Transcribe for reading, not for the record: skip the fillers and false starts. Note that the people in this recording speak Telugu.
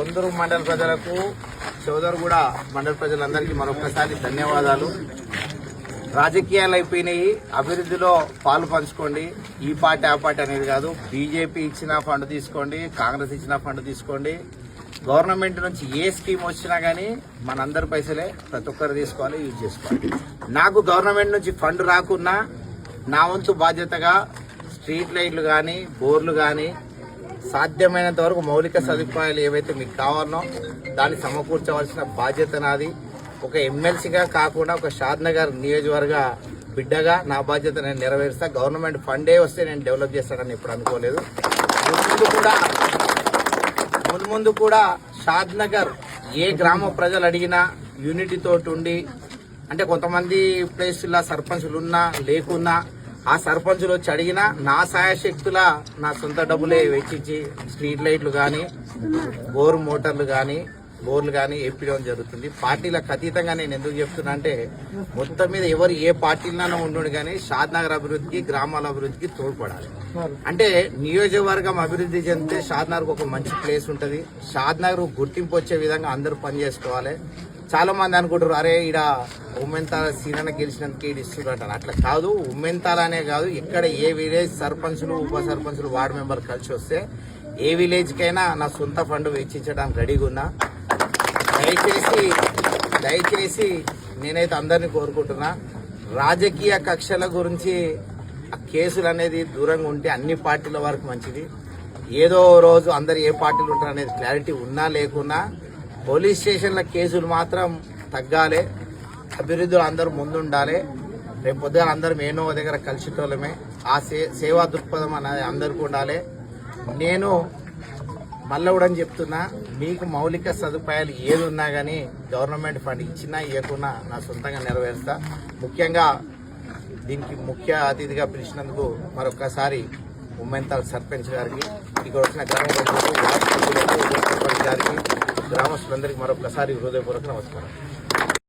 కొందరు మండల ప్రజలకు సోదరుగూడ మండల ప్రజలందరికీ మరొకసారి ధన్యవాదాలు. రాజకీయాలు అయిపోయినాయి, అభివృద్ధిలో పాలు పంచుకోండి. ఈ పార్టీ ఆ పార్టీ అనేది కాదు. బీజేపీ ఇచ్చిన ఫండ్ తీసుకోండి, కాంగ్రెస్ ఇచ్చిన ఫండ్ తీసుకోండి. గవర్నమెంట్ నుంచి ఏ స్కీమ్ వచ్చినా కానీ మనందరి పైసలే ప్రతి ఒక్కరు తీసుకోవాలి, యూజ్ చేసుకోవాలి. నాకు గవర్నమెంట్ నుంచి ఫండ్ రాకున్నా నా వంతు బాధ్యతగా స్ట్రీట్ లైట్లు కానీ బోర్లు కానీ సాధ్యమైనంత వరకు మౌలిక సదుపాయాలు ఏవైతే మీకు కావాలనో దాన్ని సమకూర్చవలసిన బాధ్యత నాది. ఒక ఎమ్మెల్సీగా కాకుండా ఒక షాద్నగర్ నియోజకవర్గ బిడ్డగా నా బాధ్యత నేను నెరవేరుస్తా. గవర్నమెంట్ ఫండే వస్తే నేను డెవలప్ చేస్తానని ఎప్పుడు అనుకోలేదు. ముందు కూడా షాద్నగర్ ఏ గ్రామ ప్రజలు అడిగినా యూనిటీతో ఉండి, అంటే కొంతమంది ప్లేసుల్లో సర్పంచులు ఉన్నా లేకున్నా ఆ సర్పంచులు వచ్చి అడిగినా నా సాయశక్తుల నా సొంత డబ్బులే వెచ్చించి స్ట్రీట్ లైట్లు కానీ బోర్లు కానీ వేపించడం జరుగుతుంది. పార్టీలకు అతీతంగా నేను ఎందుకు చెప్తున్నా అంటే మొత్తం మీద ఎవరు ఏ పార్టీలోనూ ఉండు కానీ షాద్నగర్ అభివృద్ధికి గ్రామాల అభివృద్ధికి తోడ్పడాలి. అంటే నియోజకవర్గం అభివృద్ధి చెందితే షాద్నగర్కి ఒక మంచి ప్లేస్ ఉంటుంది. షాద్నగర్ గుర్తింపు వచ్చే విధంగా అందరూ పనిచేసుకోవాలి. చాలా మంది అనుకుంటారు, అరే ఈడ ఉమ్మెంతాల సీనన్న గెలిచినందుకు ఈడు ఇస్తుంటారు. అట్లా కాదు. ఉమ్మెంతాలనే కాదు, ఇక్కడ ఏ విలేజ్ సర్పంచులు ఉప సర్పంచులు వార్డు మెంబర్లు కలిసి వస్తే ఏ విలేజ్కైనా నా సొంత ఫండ్ వెచ్చించడానికి రెడీగా ఉన్నా. దయచేసి నేనైతే అందరినీ కోరుకుంటున్నా, రాజకీయ కక్షల గురించి ఆ కేసులు అనేది దూరంగా ఉంటే అన్ని పార్టీల వరకు మంచిది. ఏదో రోజు అందరు ఏ పార్టీలు ఉంటారు అనేది క్లారిటీ ఉన్నా లేకున్నా పోలీస్ స్టేషన్ల కేసులు మాత్రం తగ్గాలి. అభివృద్ధిలో అందరూ ముందుండాలి. రేపు పొద్దున అందరం ఏనో దగ్గర కలిసిటోళ్ళమే. ఆ సేవా దృక్పథం అనేది అందరికీ ఉండాలి. నేను మళ్ళీ కూడా చెప్తున్నా, మీకు మౌలిక సదుపాయాలు ఏది ఉన్నా కానీ గవర్నమెంట్ ఫండ్ ఇచ్చినా ఇవ్వకున్నా నా సొంతంగా నెరవేరుస్తా. ముఖ్యంగా దీనికి ముఖ్య అతిథిగా పిలిచినందుకు మరొకసారి ఉమ్మెంతాల్ సర్పంచ్ గారికి, ఇక్కడ వచ్చిన గ్రామ ప్రజలకు, గారికి, గ్రామస్తులందరికీ మరొకసారి హృదయపూర్వక నమస్కారం.